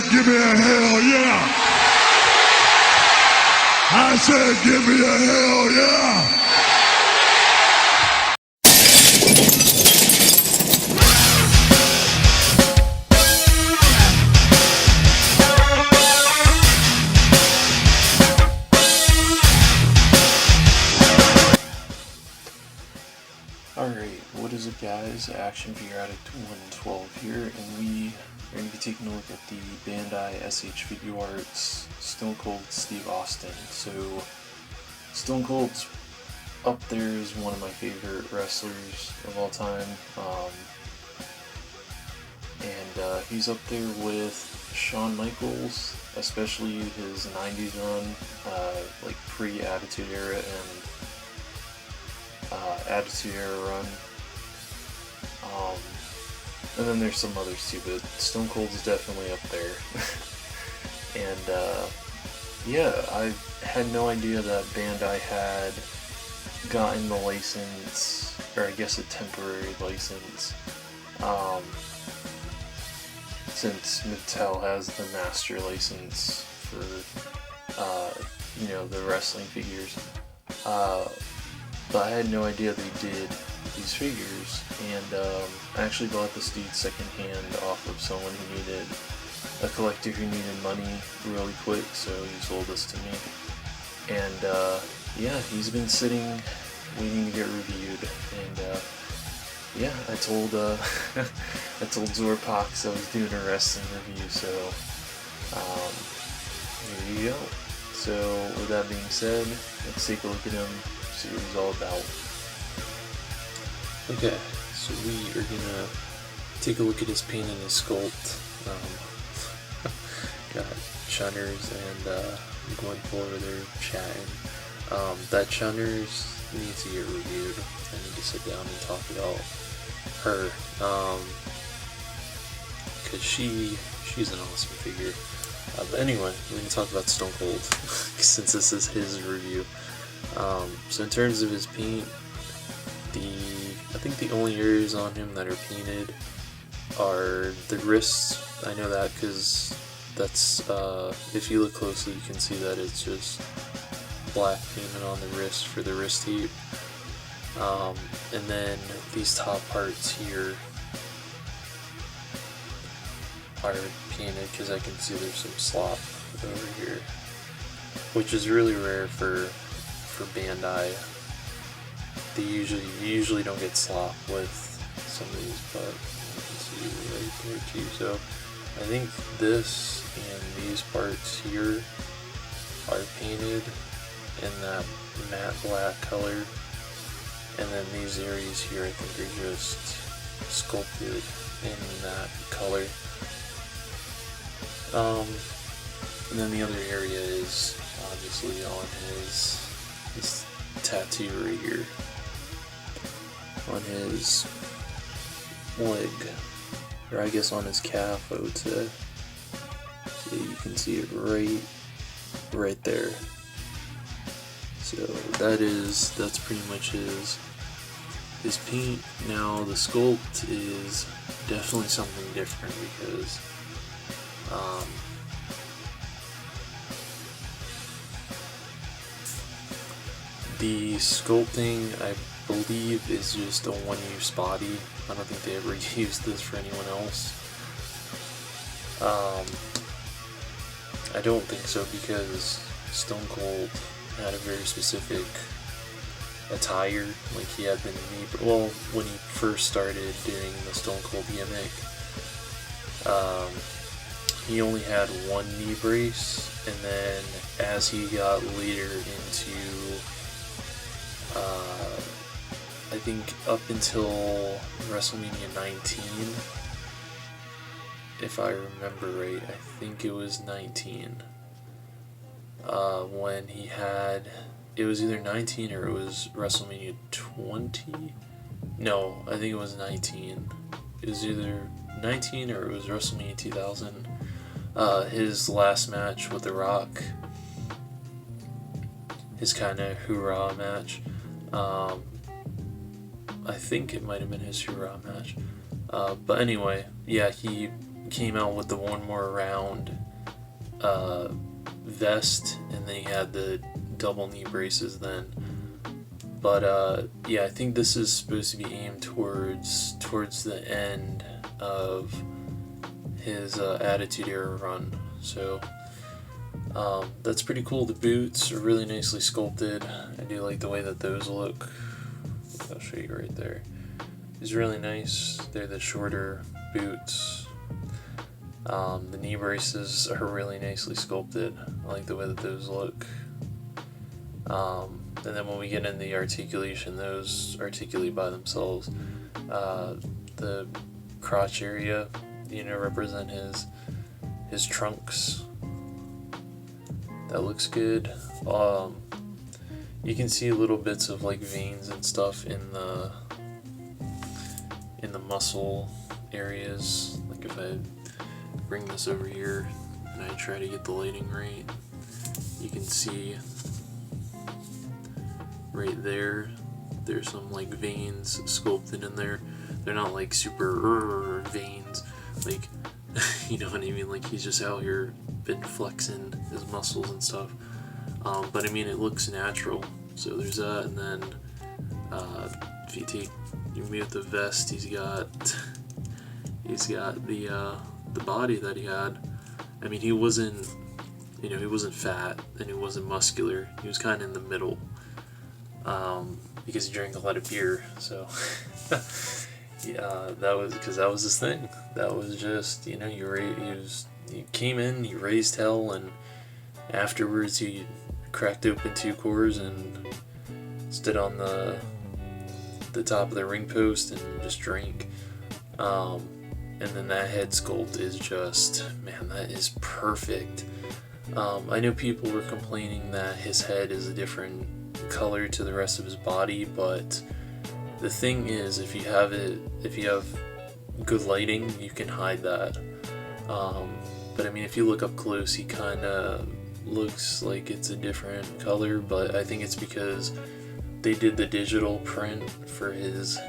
Give me a hell yeah! I said give me a hell yeah! Alright, what is it guys, Action Figure Addict 112 here, and we are going to be taking a look at the Bandai SH Figuarts Stone Cold Steve Austin. So, Stone Cold's up there as one of my favorite wrestlers of all time, and he's up there with Shawn Michaels, especially his 90s run, like pre-Attitude Era and Attitude Era run, and then there's some others too, but Stone Cold is definitely up there. And yeah, I had no idea that Bandai had gotten the license, or I guess a temporary license, since Mattel has the master license for you know, the wrestling figures. But I had no idea they did these figures, and I actually bought this dude secondhand off of someone who needed, a collector who needed money really quick, so he sold this to me. And yeah, he's been sitting, waiting to get reviewed, and yeah, I told I told Zorpox I was doing a wrestling review, so here you go. So with that being said, let's take a look at him, see what he's all about. Okay, so we are gonna take a look at his paint and his sculpt. Got Shunners and Gwenpool over there chatting. That Shunners needs to get reviewed. I need to sit down and talk about her, because she's an awesome figure. But anyway, we're going to talk about Stone Cold, since this is his review. So in terms of his paint, I think the only areas on him that are painted are the wrists. I know that because that's, if you look closely, you can see that it's just black painted on the wrist for the wrist tape. And then these top parts here are painted because I can see there's some slop over here, which is really rare for Bandai. You usually don't get slop with some of these, but you can see right there too. So I think this and these parts here are painted in that matte black color, and then these areas here I think are just sculpted in that color. And then the other area is obviously on his tattoo right here, on his leg, or I guess on his calf, I would say. So you can see it right there. So that's pretty much his paint. Now the sculpt is definitely something different because the sculpting, I believe, is just a one-use body. I don't think they ever used this for anyone else. I don't think so, because Stone Cold had a very specific attire. Like, he had the knee, well, when he first started doing the Stone Cold gimmick, he only had one knee brace, and then as he got later into, I think up until WrestleMania 19, if I remember right, I think it was 19, when he had, it was either 19 or it was WrestleMania 20, no, I think it was 19, it was either 19 or it was WrestleMania 2000, his last match with The Rock, his kind of hoorah match. I think it might have been his hoorah match. But anyway, yeah, he came out with the one more round vest, and then he had the double knee braces then. But yeah, I think this is supposed to be aimed towards the end of his Attitude Era run. So that's pretty cool. The boots are really nicely sculpted. I do like the way that those look. I'll show you right there. It's really nice. They're the shorter boots. The knee braces are really nicely sculpted. I like the way that those look. And then when we get into the articulation, those articulate by themselves. The crotch area, represent his trunks. That looks good. You can see little bits of like veins and stuff in the muscle areas. Like if I bring this over here and I try to get the lighting right, you can see right there, there's some like veins sculpted in there. They're not like super veins, like you know what I mean, like he's just out here been flexing his muscles and stuff. But I mean, it looks natural. So there's that, and then if you move the vest, he's got the body that he had. I mean, he wasn't fat and he wasn't muscular. He was kind of in the middle, because he drank a lot of beer. So yeah, that was his thing. That was just, he came in, he raised hell, and afterwards he cracked open 2 cores and stood on the top of the ring post and just drank. And then that head sculpt is just, man, that is perfect. I know people were complaining that his head is a different color to the rest of his body, but the thing is, if you have good lighting, you can hide that. But I mean, if you look up close, he kind of looks like it's a different color, but I think it's because they did the digital print for his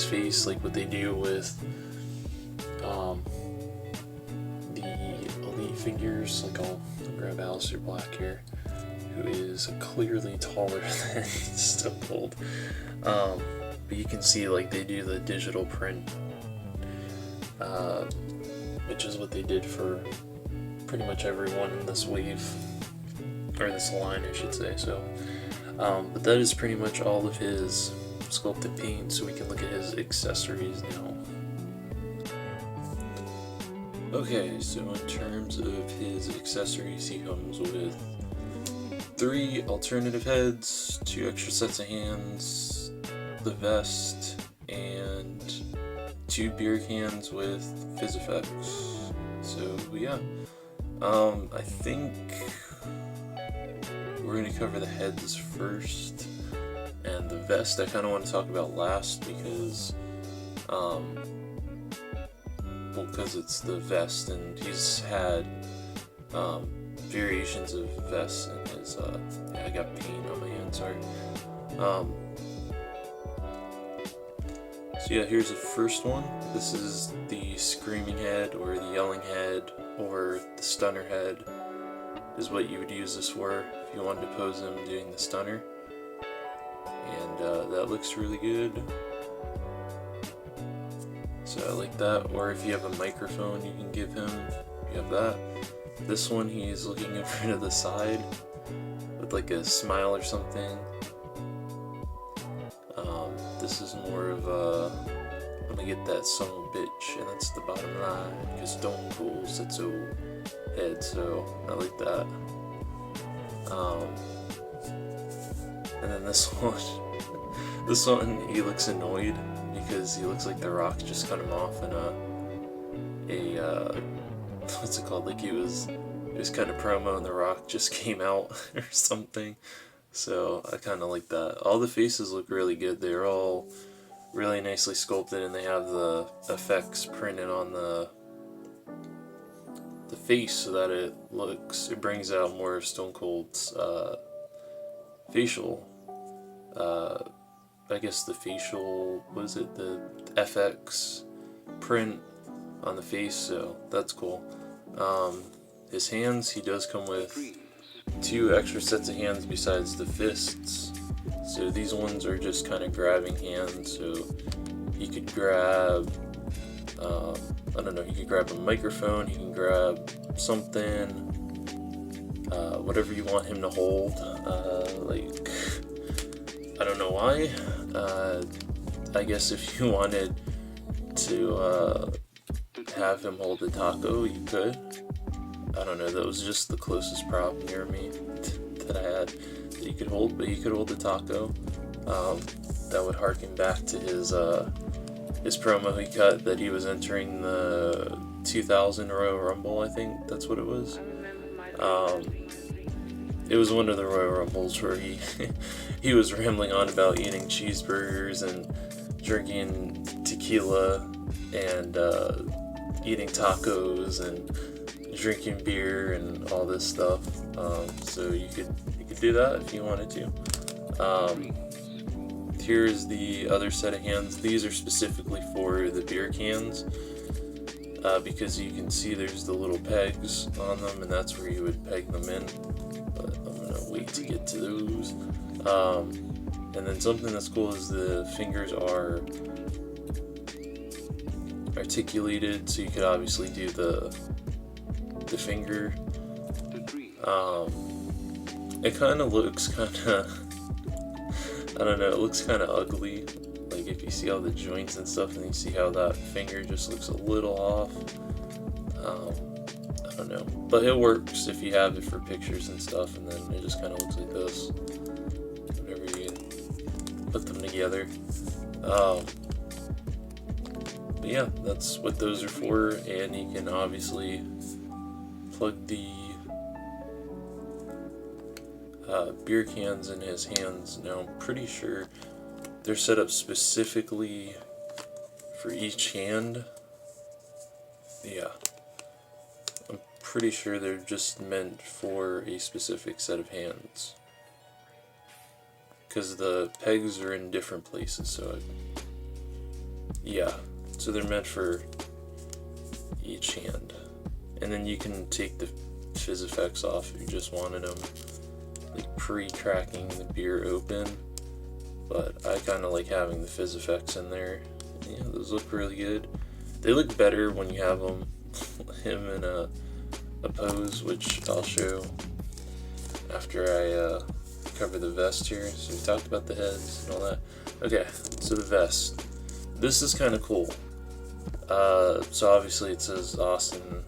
face, like what they do with the elite figures. Like I'll grab Aleister Black here, who is clearly taller than Stone Cold. But you can see like they do the digital print, which is what they did for pretty much everyone in this wave, or this line I should say. So but that is pretty much all of his sculpted paint, so we can look at his accessories now. Okay, so in terms of his accessories, he comes with 3 alternative heads, 2 extra sets of hands, the vest, and 2 beer cans with fizz effects. So yeah, I think we're going to cover the heads first, and the vest I kind of want to talk about last because because it's the vest, and he's had variations of vests in his yeah, I got paint on my hand, sorry. So yeah, here's the first one. This is the screaming head, or the yelling head, or the stunner head is what you would use this for if you wanted to pose him doing the stunner. And that looks really good. So I like that. Or if you have a microphone you can give him, you have that. This one, he's looking over to the side with like a smile or something. This is more of a, I'm gonna get that son of a bitch, and that's the bottom line, because Stone Cold's its old head, so I like that. And then this one, he looks annoyed because he looks like The Rock just cut him off in a what's it called? Like it was kind of promo, and The Rock just came out or something. So I kind of like that. All the faces look really good. They're all really nicely sculpted, and they have the effects printed on the face so that it brings out more of Stone Cold's facial. I guess the facial, what is it? The FX print on the face, so that's cool. His hands, he does come with 2 extra sets of hands besides the fists. So these ones are just kind of grabbing hands, so he could grab, I don't know, he could grab a microphone, he can grab something, whatever you want him to hold, like, I don't know why, I guess if you wanted to have him hold the taco, you could. I don't know, that was just the closest prop near me that I had that you could hold, but you could hold the taco. That would harken back to his promo he cut that he was entering the 2000 Royal Rumble, I think that's what it was. It was one of the Royal Rumbles where he was rambling on about eating cheeseburgers and drinking tequila and eating tacos and drinking beer and all this stuff. So you could do that if you wanted to. Here's the other set of hands. These are specifically for the beer cans, because you can see there's the little pegs on them, and that's where you would peg them in. But I'm gonna wait to get to those. And then something that's cool is the fingers are articulated, so you could obviously do the finger. It kind of looks I don't know, it looks kind of ugly, like if you see all the joints and stuff and you see how that finger just looks a little off. I don't know, but it works if you have it for pictures and stuff, and then it just kind of looks like this whenever you put them together. But yeah, that's what those are for, and you can obviously plug the beer cans in his hands. Now I'm pretty sure they're set up specifically for each hand. Yeah, I'm pretty sure they're just meant for a specific set of hands, because the pegs are in different places, so yeah, so they're meant for each hand. And then you can take the fizz effects off if you just wanted them, like pre-cracking the beer open, but I kind of like having the fizz effects in there. Yeah, those look really good. They look better when you have him in a pose, which I'll show after I cover the vest here. So we talked about the heads and all that. Okay, so the vest. This is kind of cool. So obviously it says Austin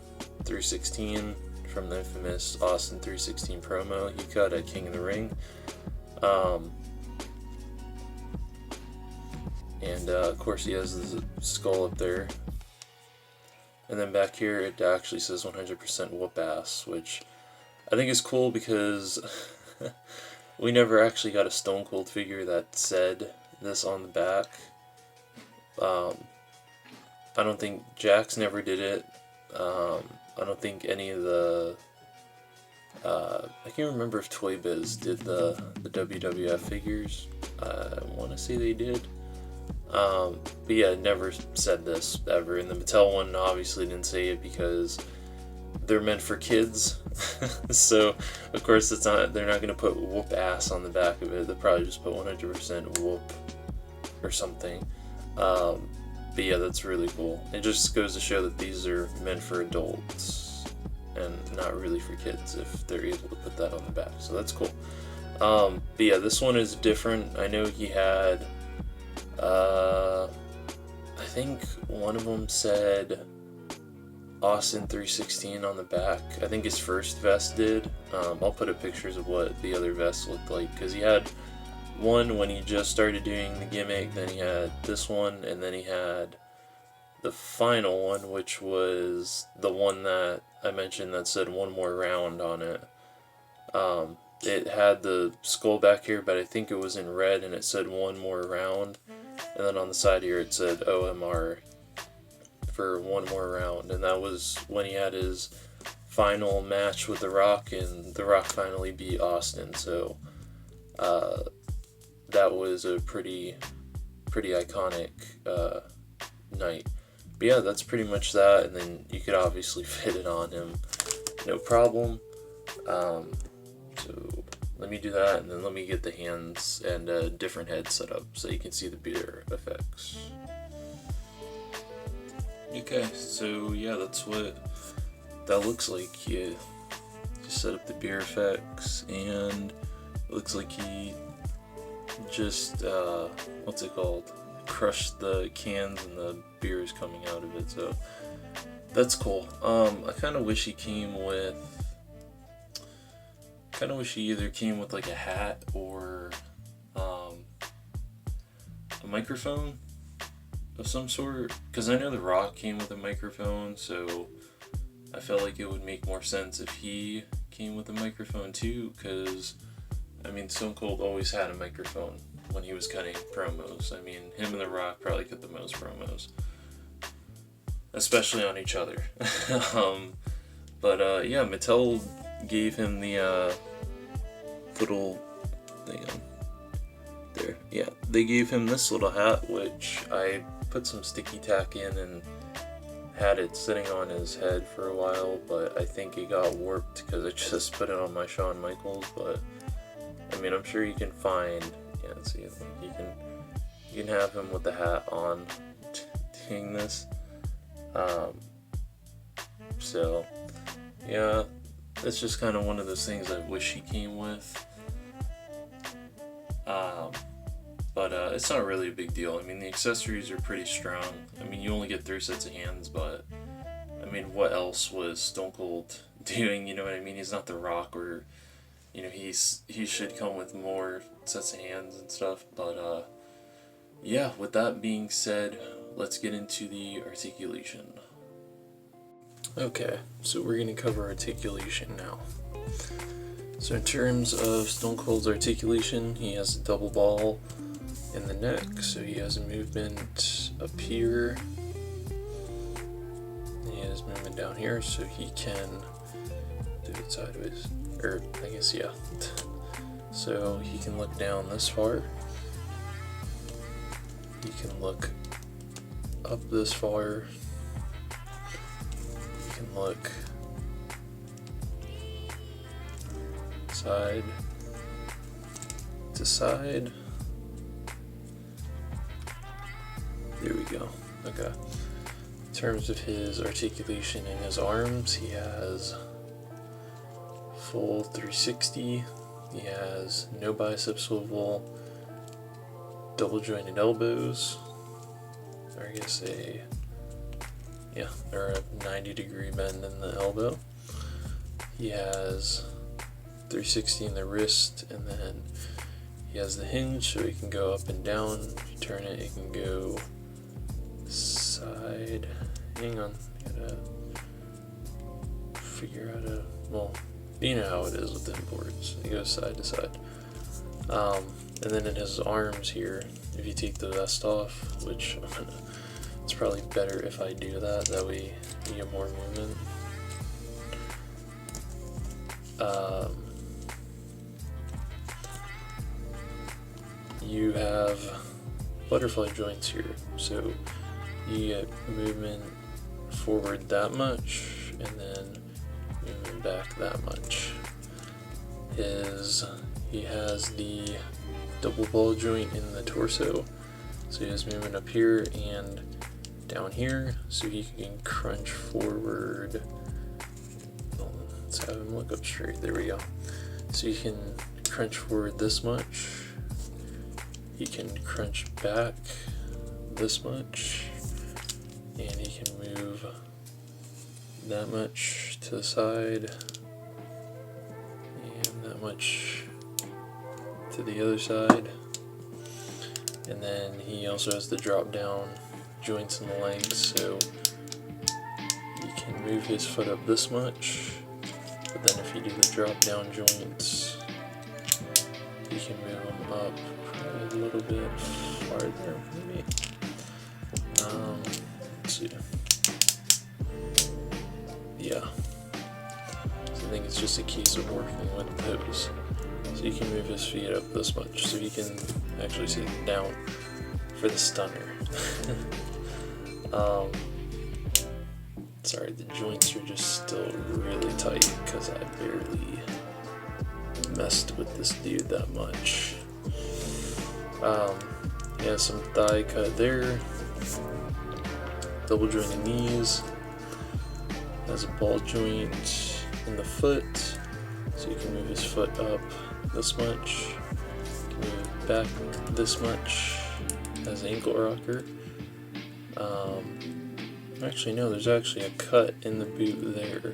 316 from the infamous Austin 316 promo he cut at King of the Ring. And of course he has the skull up there. And then back here it actually says 100% whoop ass, which I think is cool because we never actually got a Stone Cold figure that said this on the back. I don't think Jax never did it. I don't think any of the I can't remember if Toy Biz did the WWF figures. I want to say they did. But yeah, it never said this ever. And the Mattel one obviously didn't say it because they're meant for kids. So of course it's not. They're not gonna put whoop ass on the back of it. They'll probably just put 100% whoop or something. But yeah, that's really cool. It just goes to show that these are meant for adults and not really for kids if they're able to put that on the back. So that's cool. But yeah, this one is different. I know he had, I think one of them said Austin 316 on the back. I think his first vest did. I'll put up pictures of what the other vests looked like, because he had one when he just started doing the gimmick, then he had this one, and then he had the final one, which was the one that I mentioned that said one more round on it. It had the skull back here, but I think it was in red and it said one more round, and then on the side here it said OMR for one more round, and that was when he had his final match with The Rock, and The Rock finally beat Austin. So that was a pretty iconic night. But yeah, that's pretty much that, and then you could obviously fit it on him, no problem. So let me do that, and then let me get the hands and a different head set up so you can see the beer effects. Okay, so yeah, that's what that looks like. You just set up the beer effects, and it looks like he just, what's it called? Crushed the cans and the beer is coming out of it, so that's cool. I kind of wish he either came with like a hat or a microphone of some sort, because I know The Rock came with a microphone, so I felt like it would make more sense if he came with a microphone too, because I mean, Stone Cold always had a microphone when he was cutting promos. I mean, him and The Rock probably cut the most promos, especially on each other. But yeah, Mattel gave him the little thing on there. Yeah, they gave him this little hat, which I put some sticky tack in and had it sitting on his head for a while, but I think it got warped because I just put it on my Shawn Michaels. But I mean, I'm sure you can find, yeah, see, like you can have him with the hat on doing this. So yeah, it's just kind of one of those things I wish he came with. But it's not really a big deal. I mean, the accessories are pretty strong. I mean, you only get 3 sets of hands, but I mean, what else was Stone Cold doing? You know what I mean? He's not The Rock, or you know, he should come with more sets of hands and stuff. But yeah, with that being said, let's get into the articulation. Okay, so we're going to cover articulation now. So in terms of Stone Cold's articulation, he has a double ball in the neck, so he has a movement up here. And he has movement down here, so he can do it sideways. Or, I guess, yeah. So he can look down this far. He can look up this far. He can look side to side. There we go. Okay. In terms of his articulation in his arms, he has full 360. He has no bicep swivel, double jointed elbows, or I guess or a 90-degree bend in the elbow. He has 360 in the wrist, and then he has the hinge, so he can go up and down. If you turn it, it can go side. Hang on, I gotta figure out well, you know how it is with imports. It goes side to side. And then in his arms here, if you take the vest off, which it's probably better if I do that, that way you get more movement. You have butterfly joints here, so you get movement forward that much, and then movement back that much. He has the double ball joint in the torso, so he has movement up here and down here, so he can crunch forward. Let's have him look up straight. There we go. So you can crunch forward this much. He can crunch back this much, and he can move that much to the side, and that much to the other side. And then he also has the drop down joints in the legs, so he can move his foot up this much, but then if you do the drop down joints, you can move them up a little bit farther, maybe. Let's see. Yeah. So I think it's just a case of working with those. So you can move his feet up this much, so you can actually sit down for the stunner. Sorry, the joints are just still really tight because I barely messed with this dude that much. Yeah, some thigh cut there. Double joint in knees. Has a ball joint in the foot, so you can move his foot up this much. You can move it back this much. Has an ankle rocker. Actually, no, there's actually a cut in the boot there.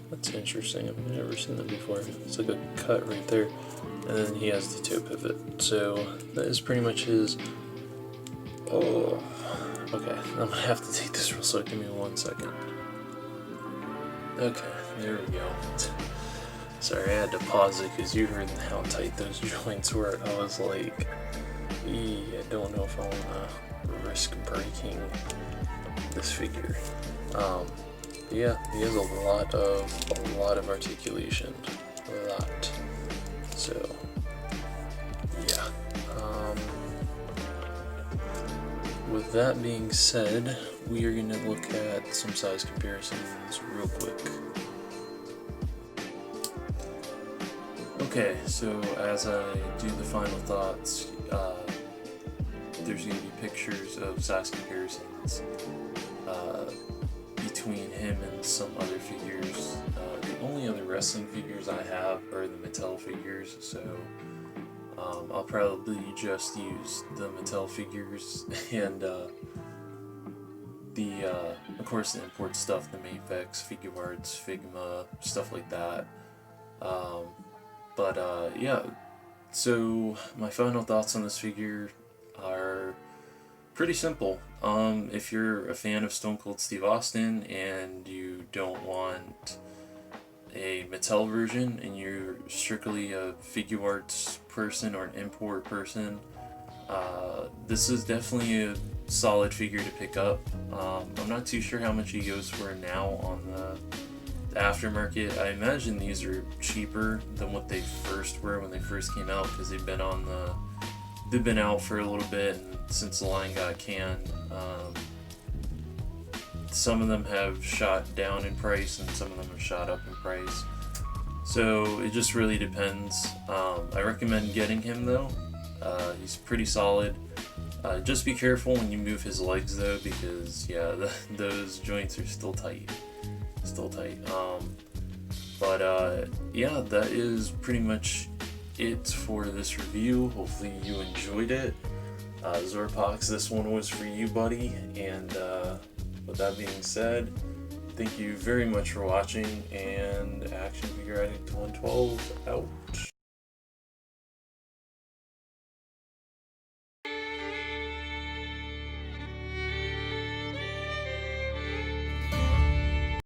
That's interesting. I've never seen that before. It's like a cut right there. And then he has the toe pivot. So that is pretty much his. Oh, okay. I'm gonna have to take this real slow. Give me 1 second. Okay, there we go. Sorry, I had to pause it because you heard how tight those joints were. I was like, I don't know if I want to risk breaking this figure. Yeah, he has a lot of articulation. A lot. So, yeah. With that being said, we are going to look at some size comparisons real quick. Okay, so as I do the final thoughts, there's going to be pictures of size comparisons between him and some other figures. The only other wrestling figures I have are the Mattel figures, so I'll probably just use the Mattel figures and of course the import stuff, the Mafex, Figuarts, Figma, stuff like that. Yeah, so my final thoughts on this figure are pretty simple. If you're a fan of Stone Cold Steve Austin and you don't want a Mattel version and you're strictly a Figuarts person or an import person, this is definitely a solid figure to pick up. I'm not too sure how much he goes for now on the aftermarket. I imagine these are cheaper than what they first were when they first came out, because they've been out for a little bit, and since the line got canned, some of them have shot down in price and some of them have shot up in price. So it just really depends. I recommend getting him though. He's pretty solid. Just be careful when you move his legs though, because yeah, those joints are still tight. Yeah, that is pretty much it for this review. Hopefully you enjoyed it. Zorpox, this one was for you, buddy. And with that being said, thank you very much for watching, and Action Figure Addict 112 out.